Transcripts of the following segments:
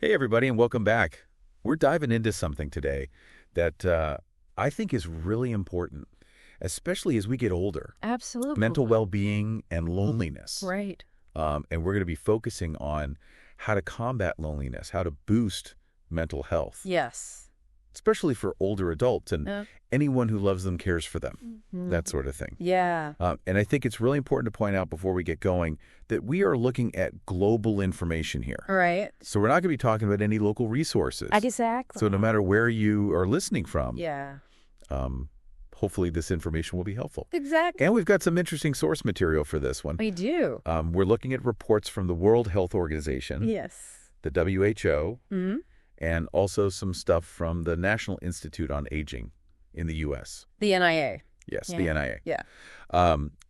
Hey, everybody, and welcome back. We're diving into something today that I think is really important, especially as we get older. Mental Absolutely. well-being and loneliness. Right. And we're going to be focusing on how to combat loneliness, how to boost mental health, Yes. especially for older adults and Uh, anyone who loves them, cares for them, that mhm. sort of thing. Yeah. And I think it's really important to point out before we get going that we are looking at global information here. Right. So we're not going to be talking about any local resources. Exactly. So no matter where you are listening from, Yeah. um, hopefully this information will be helpful. Exactly. And we've got some interesting source material for this one. We do. We're looking at reports from the World Health Organization, Yes. the WHO, Hmm. and also some stuff from the National Institute on Aging in the U.S. The NIA. Yes, Yeah. the NIA. Yeah.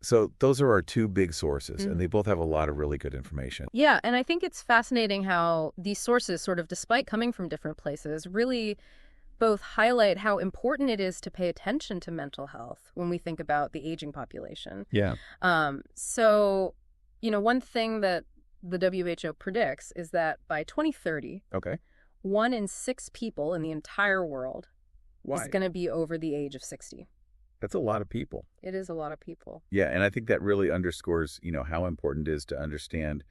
So those are our two big sources, Mhm. and they both have a lot of really good information. Yeah, and I think it's fascinating how these sources, sort of despite coming from different places, really both highlight how important it is to pay attention to mental health when we think about the aging population. Yeah. So, one thing that the WHO predicts is that by 2030, Okay. 1 in 6 people in the entire world Why? is going to be over the age of 60. That's a lot of people. It is a lot of people. Yeah, and I think that really underscores, how important it is to understand,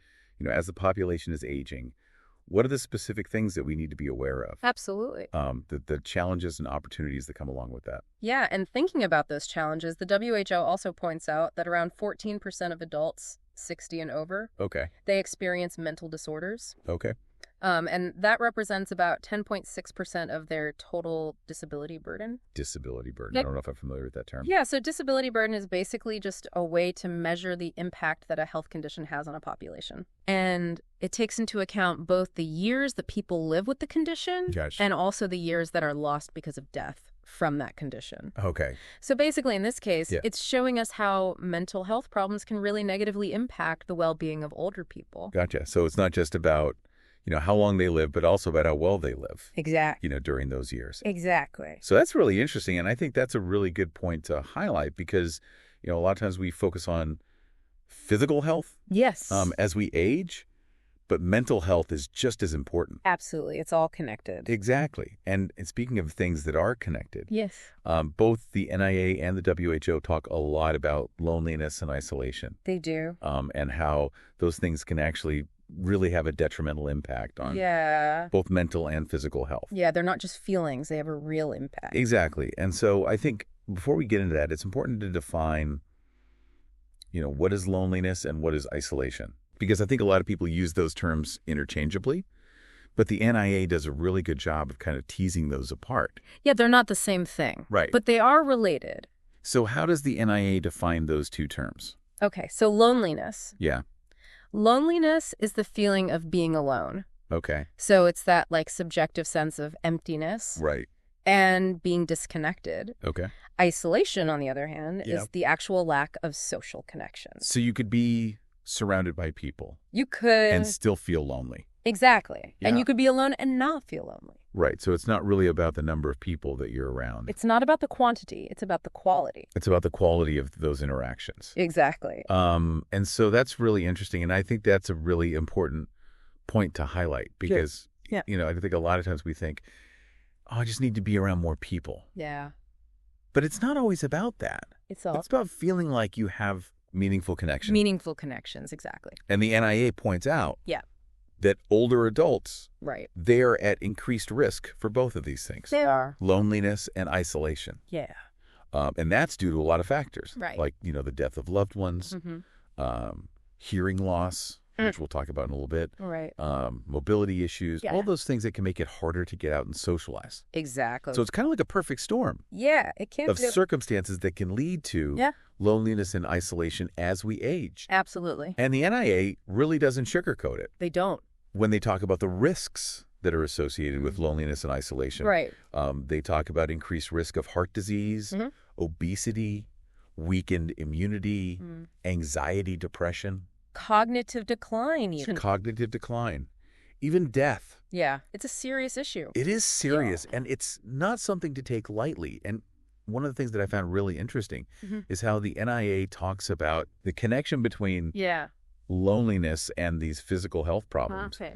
as the population is aging, what are the specific things that we need to be aware of? Absolutely. The challenges and opportunities that come along with that. Yeah, and thinking about those challenges, the WHO also points out that around 14% of adults 60 and over, Okay. they experience mental disorders. Okay. And that represents about 10.6% of their total disability burden. Disability burden. I Yep. don't know if I'm familiar with that term. Yeah, so disability burden is basically just a way to measure the impact that a health condition has on a population. And it takes into account both the years that people live with the condition Gosh. and also the years that are lost because of death from that condition. Okay. So basically, in this case, Yeah. it's showing us how mental health problems can really negatively impact the well-being of older people. Gotcha. So it's not just about, how long they live, but also about how well they live, Exactly. during those years. Exactly. So that's really interesting, and I think that's a really good point to highlight because, a lot of times we focus on physical health Yes. as we age, but mental health is just as important. Absolutely. It's all connected. Exactly. And speaking of things that are connected, Yes. both the NIA and the WHO talk a lot about loneliness and isolation, They do. and how those things can actually really have a detrimental impact on Yeah. both mental and physical health. Yeah, they're not just feelings. They have a real impact. Exactly. And so I think before we get into that, it's important to define, what is loneliness and what is isolation. Because I think a lot of people use those terms interchangeably, but the NIA does a really good job of kind of teasing those apart. Yeah, they're not the same thing. Right. But they are related. So how does the NIA define those two terms? Okay, so loneliness. Yeah. Loneliness is the feeling of being alone. Okay. So it's that subjective sense of emptiness Right. and being disconnected. Okay. Isolation, on the other hand, Yeah. is the actual lack of social connections. So you could be surrounded by people You could. and still feel lonely. Exactly. Yeah. And you could be alone and not feel lonely. Right. So it's not really about the number of people that you're around. It's not about the quantity, it's about the quality. It's about the quality of those interactions. Exactly. And so that's really interesting. And I think that's a really important point to highlight because, Yeah. I think a lot of times we think, oh, I just need to be around more people. Yeah. But it's not always about that. It's all It's about feeling like you have meaningful connection. meaningful connections. Exactly. And the NIA points out Yeah. that older adults, Right. they're at increased risk for both of these things. They are. Loneliness and isolation. Yeah. And that's due to a lot of factors. Right. Like, the death of loved ones, Mm-hmm. hearing loss, which we'll talk about in a little bit, Right. mobility issues, Yeah. all those things that can make it harder to get out and socialize. Exactly. So it's kind of like a perfect storm yeah, it can of do. circumstances that can lead to Yeah. loneliness and isolation as we age. Absolutely. And the NIA really doesn't sugarcoat it They don't. when they talk about the risks that are associated with loneliness and isolation. Right. They talk about increased risk of heart disease, Mhm. obesity, weakened immunity, anxiety, depression, Cognitive decline, even. cognitive decline, even death. Yeah. It's a serious issue. It is serious, and it's not something to take lightly. And one of the things that I found really interesting Mhm. is how the NIA talks about the connection between Yeah. loneliness and these physical health problems. Okay.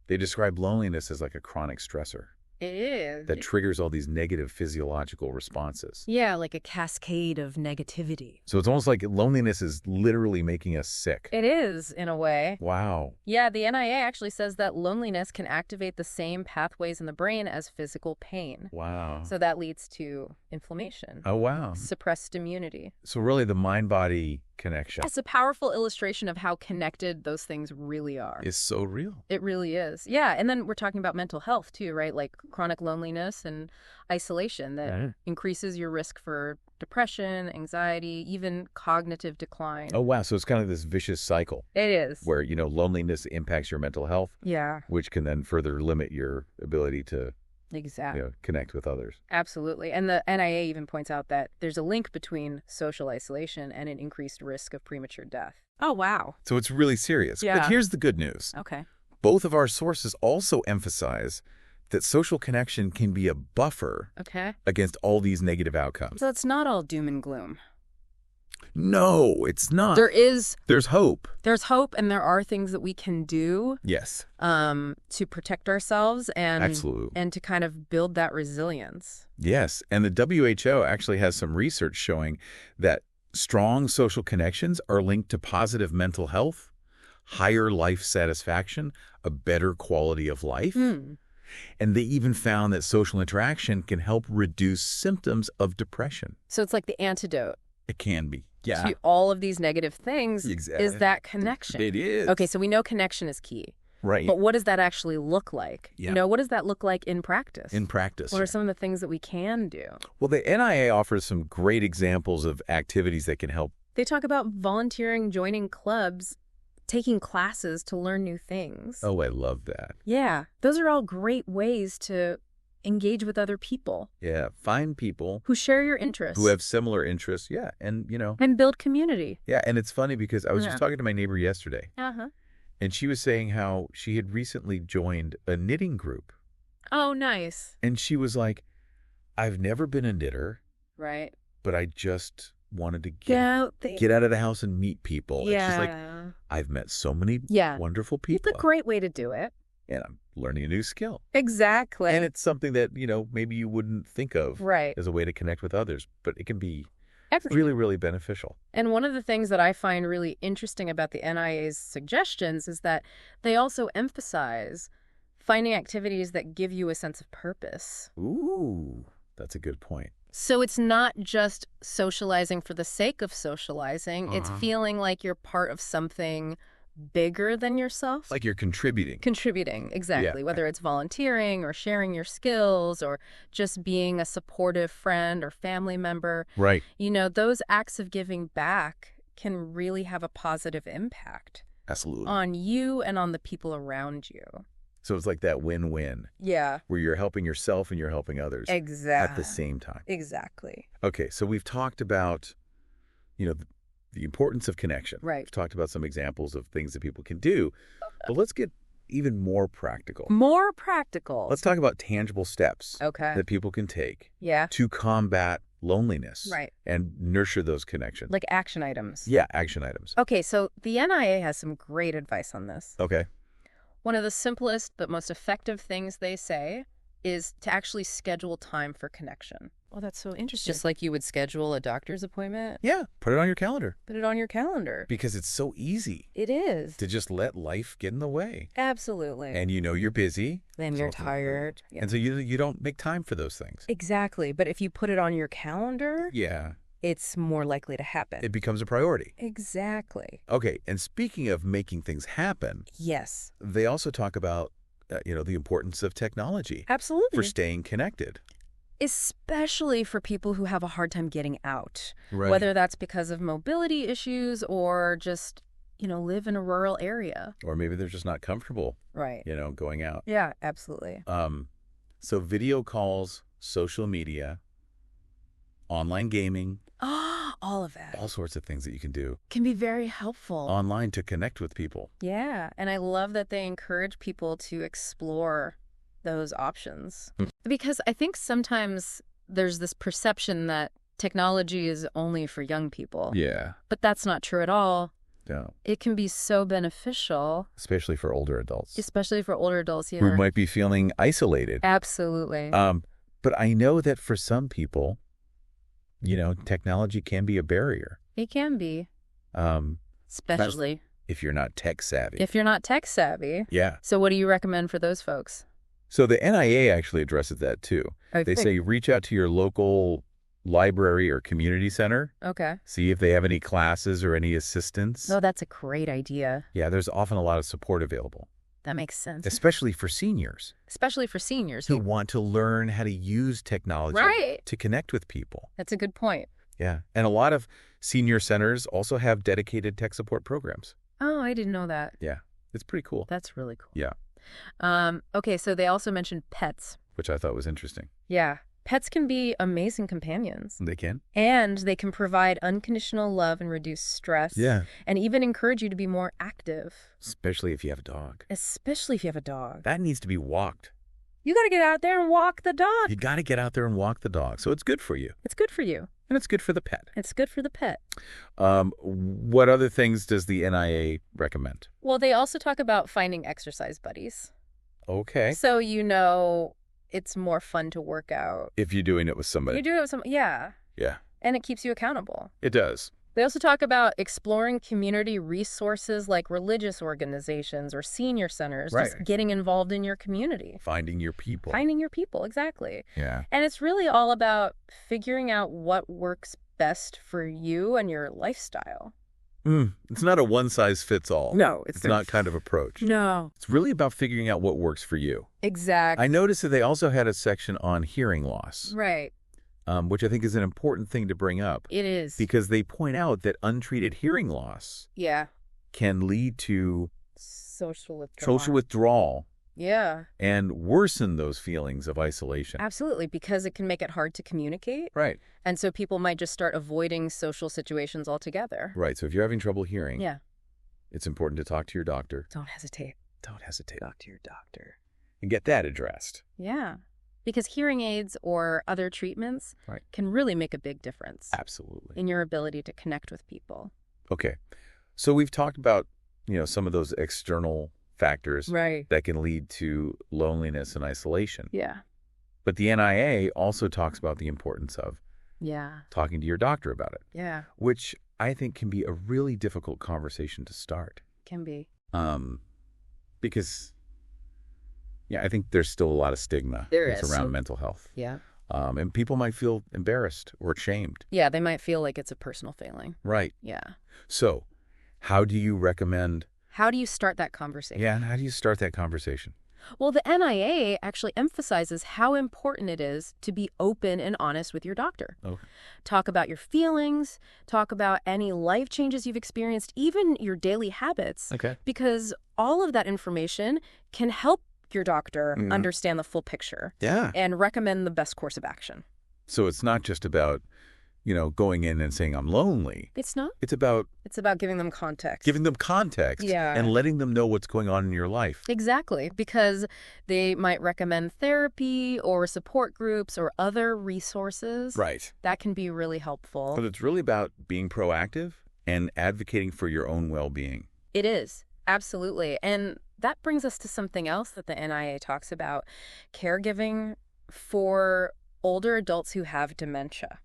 They describe loneliness as like a chronic stressor It is. that triggers all these negative physiological responses. Yeah, like a cascade of negativity. So it's almost like loneliness is literally making us sick. It is, in a way. Wow. Yeah, the NIA actually says that loneliness can activate the same pathways in the brain as physical pain. Wow. So that leads to inflammation, Oh, wow. suppressed immunity. So really the mind-body connection It's a powerful illustration of how connected those things really are. is so real. It really is. Yeah, and then we're talking about mental health too, right? Like chronic loneliness and isolation that increases your risk for depression, anxiety, even cognitive decline. Oh, wow. So it's kind of this vicious cycle It is. where, loneliness impacts your mental health, Yeah, which can then further limit your ability to exactly. connect with others. Absolutely. And the NIA even points out that there's a link between social isolation and an increased risk of premature death. Oh, wow. So it's really serious. Yeah. But here's the good news. Okay. Both of our sources also emphasize that social connection can be a buffer Okay. against all these negative outcomes. So it's not all doom and gloom. No, it's not. There's hope. There's hope, and there are things that we can do Yes. to protect ourselves and Absolutely. and to kind of build that resilience. Yes. And the WHO actually has some research showing that strong social connections are linked to positive mental health, higher life satisfaction, a better quality of life. And they even found that social interaction can help reduce symptoms of depression. So it's like the antidote It can be. Yeah. to all of these negative things is that connection. It is. Okay, so we know connection is key. Right. But what does that actually look like? Yeah. What does that look like in practice? In practice. What are some of the things that we can do? Well, the NIA offers some great examples of activities that can help. They talk about volunteering, joining clubs, taking classes to learn new things. Oh, I love that. Yeah, those are all great ways to engage with other people Yeah. Find people who share your interests. who have similar interests. Yeah. And, and build community. yeah. And it's funny because I was Yeah. just talking to my neighbor yesterday, Uh-huh. and she was saying how she had recently joined a knitting group. Oh, nice. And she was like, I've never been a knitter, Right. but I just wanted to Get out there. get out of the house and meet people. And Yeah. she's like, I've met so many Yeah. wonderful It's people. a great way to do it. And I'm learning a new skill. Exactly. And it's something that, maybe you wouldn't think of Right. as a way to connect with others, but it can be Excellent. really, really beneficial. And one of the things that I find really interesting about the NIA's suggestions is that they also emphasize finding activities that give you a sense of purpose. Ooh, that's a good point. So it's not just socializing for the sake of socializing. It's feeling like you're part of something bigger than yourself. Like you're contributing. Contributing, exactly. Yeah. Whether it's volunteering or sharing your skills or just being a supportive friend or family member. Right. Those acts of giving back can really have a positive impact Absolutely. on you and on the people around you. So it's like that win-win Yeah, where you're helping yourself and you're helping others exactly. at the same time. Exactly. Okay, so we've talked about, the importance of connection. Right. We've talked about some examples of things that people can do, but let's get even more practical. More practical. Let's talk about tangible steps Okay. that people can take Yeah. to combat loneliness Right. and nurture those connections. Like action items. Yeah, action items. Okay, so the NIA has some great advice on this. Okay. One of the simplest but most effective things they say is to actually schedule time for connection. Oh, that's so interesting. Just like you would schedule a doctor's appointment. Yeah, put it on your calendar Put it on your calendar. because it's so easy It is. to just let life get in the way. Absolutely. And you're busy. then you're tired. Yeah. And so you don't make time for those things. Exactly. But if you put it on your calendar, Yeah, it's more likely to happen. it becomes a priority. Exactly. Okay, and speaking of making things happen, Yes. they also talk about, the importance of technology Absolutely. for staying connected. Especially for people who have a hard time getting out. Right. Whether that's because of mobility issues or just, live in a rural area. Or maybe they're just not comfortable, Right. going out. Yeah, absolutely. So video calls, social media, online gaming, All of that all sorts of things that you can do can be very helpful. online to connect with people. Yeah, and I love that they encourage people to explore those options. Because I think sometimes there's this perception that technology is only for young people. Yeah. But that's not true at all. No. It can be so beneficial, Especially for older adults especially for older adults. Yeah. who might be feeling isolated. Absolutely. But I know that for some people, technology can be a barrier. It can be. Especially if you're not tech savvy. if you're not tech savvy. Yeah. So what do you recommend for those folks? So the NIA actually addresses that too. They say reach out to your local library or community center. Okay. See if they have any classes or any assistance. Oh, that's a great idea. Yeah, there's often a lot of support available. That makes sense. Especially for seniors. Especially for seniors who want to learn how to use technology to connect with people. That's a good point. Yeah. And a lot of senior centers also have dedicated tech support programs. Oh, I didn't know that. Yeah. It's pretty cool. That's really cool. Yeah. Okay, so they also mentioned pets. Which I thought was interesting. Yeah. Pets can be amazing companions. They can? And they can provide unconditional love and reduce stress. Yeah. And even encourage you to be more active. Especially if you have a dog. Especially if you have a dog. That needs to be walked. You got to get out there and walk the dog. You got to get out there and walk the dog. So it's good for you. It's good for you. And it's good for the pet. It's good for the pet. What other things does the NIA recommend? Well, they also talk about finding exercise buddies. Okay. So it's more fun to work out. If you're doing it with somebody. You do it with someone, yeah. Yeah. And it keeps you accountable. It does. They also talk about exploring community resources like religious organizations or senior centers, just getting involved in your community. Finding your people. Finding your people, exactly. Yeah. And it's really all about figuring out what works best for you and your lifestyle. It's not a one-size-fits-all. No, it's not kind of approach. No. It's really about figuring out what works for you. Exactly. I noticed that they also had a section on hearing loss. Right. Which I think is an important thing to bring up. It is. Because they point out that untreated hearing loss can lead to social withdrawal. Yeah. And worsen those feelings of isolation. Absolutely, because it can make it hard to communicate. Right. And so people might just start avoiding social situations altogether. Right. So if you're having trouble hearing, it's important to talk to your doctor. Don't hesitate. Talk to your doctor. And get that addressed. Yeah. Because hearing aids or other treatments can really make a big difference. Absolutely. In your ability to connect with people. Okay. So we've talked about, some of those external factors that can lead to loneliness and isolation. Yeah. But the NIA also talks about the importance of talking to your doctor about it. Yeah. Which I think can be a really difficult conversation to start. Can be. Because I think there's still a lot of stigma around mental health. Yeah. And people might feel embarrassed or ashamed. Yeah, they might feel like it's a personal failing. Right. Yeah. So, how do you recommend... How do you start that conversation? Yeah, and how do you start that conversation? Well, the NIA actually emphasizes how important it is to be open and honest with your doctor. Okay. Talk about your feelings, talk about any life changes you've experienced, even your daily habits. Okay. Because all of that information can help your doctor understand the full picture. Yeah. And recommend the best course of action. So it's not just about, going in and saying, I'm lonely. It's not. It's about giving them context. Giving them context and letting them know what's going on in your life. Exactly. Because they might recommend therapy or support groups or other resources. Right. That can be really helpful. But it's really about being proactive and advocating for your own well-being. It is. Absolutely. And that brings us to something else that the NIA talks about, caregiving for older adults who have dementia.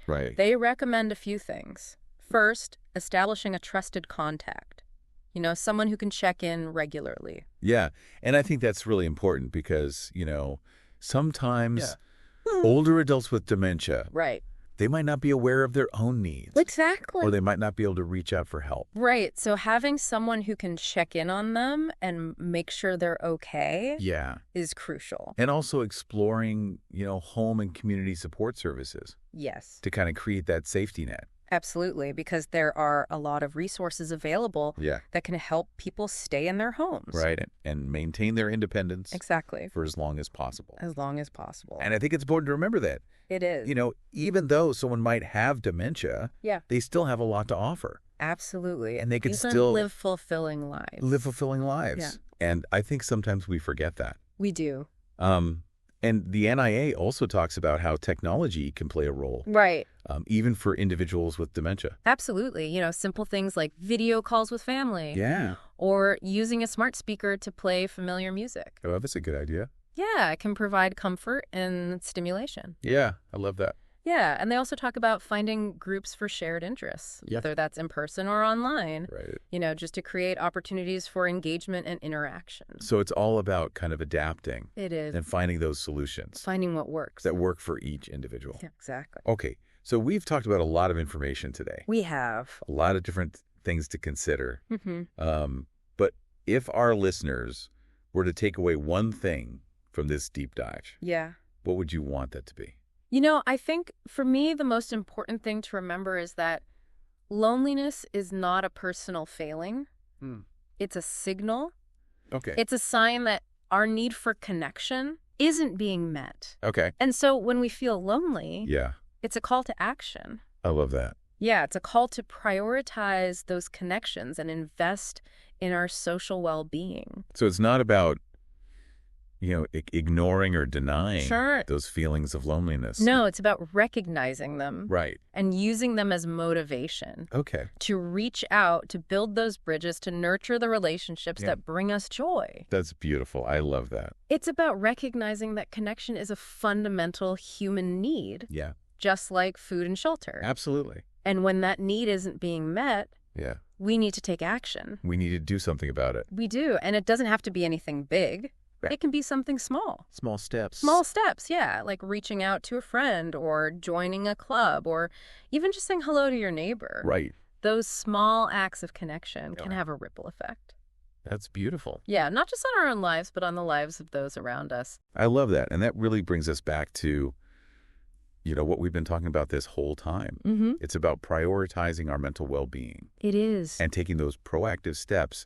Right. They recommend a few things. First, establishing a trusted contact. Someone who can check in regularly. Yeah. And I think that's really important because, sometimes older adults with dementia, they might not be aware of their own needs. Exactly. Or they might not be able to reach out for help. Right. So having someone who can check in on them and make sure they're okay is crucial. And also exploring, home and community support services. Yes. To kind of create that safety net. Absolutely, because there are a lot of resources available that can help people stay in their homes. Right, and maintain their independence. Exactly. For as long as possible. As long as possible. And I think it's important to remember that. It is. Even though someone might have dementia, they still have a lot to offer. Absolutely. And they can still live fulfilling lives. Yeah. And I think sometimes we forget that. We do. And the NIA also talks about how technology can play a role, Right. even for individuals with dementia. Absolutely. Simple things like video calls with family. Yeah. Or using a smart speaker to play familiar music. Oh, that's a good idea. Yeah, it can provide comfort and stimulation. Yeah, I love that. Yeah, and they also talk about finding groups for shared interests, Yeah. whether that's in person or online, Right. just to create opportunities for engagement and interaction. So it's all about kind of adapting It is. and finding those solutions Finding what works. that work for each individual. Yeah, exactly. Okay, so we've talked about a lot of information today, We have. a lot of different things to consider. Mm-hmm. But if our listeners were to take away one thing from this deep dive, Yeah. what would you want that to be? I think for me, the most important thing to remember is that loneliness is not a personal failing. It's a signal. Okay. It's a sign that our need for connection isn't being met. Okay. And so when we feel lonely, Yeah, it's a call to action. I love that. Yeah, it's a call to prioritize those connections and invest in our social well-being. So it's not about, ignoring or denying Sure. those feelings of loneliness. No, it's about recognizing them Right. and using them as motivation Okay. to reach out, to build those bridges, to nurture the relationships Yeah. that bring us joy. That's beautiful. I love that. It's about recognizing that connection is a fundamental human need, Yeah, just like food and shelter. absolutely. And when that need isn't being met, Yeah. we need to take action. We need to do something about it. We do. And it doesn't have to be anything big. Right. It can be something small. Small steps. Small steps, yeah, like reaching out to a friend or joining a club or even just saying hello to your neighbor. Right. Those small acts of connection can Yeah. have a ripple effect. That's beautiful. Yeah, not just on our own lives, but on the lives of those around us. I love that. And that really brings us back to, what we've been talking about this whole time. Mm-hmm. It's about prioritizing our mental well-being It is. and taking those proactive steps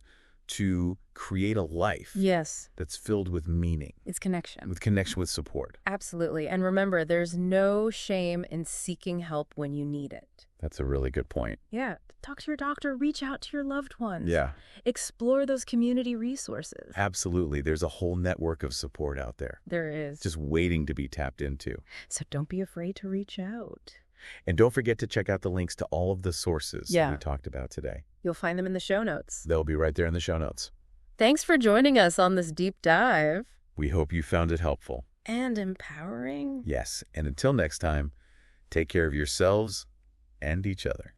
to create a life Yes, that's filled with meaning, it's connection. with connection, with support. Absolutely. And remember, there's no shame in seeking help when you need it. That's a really good point. Yeah, talk to your doctor, reach out to your loved ones. Yeah, Explore those community resources. absolutely. There's a whole network of support out there There is. just waiting to be tapped into. So don't be afraid to reach out. And don't forget to check out the links to all of the sources Yeah. we talked about today. You'll find them in the show notes. They'll be right there in the show notes. Thanks for joining us on this deep dive. We hope you found it helpful. And empowering. Yes, and until next time, take care of yourselves and each other.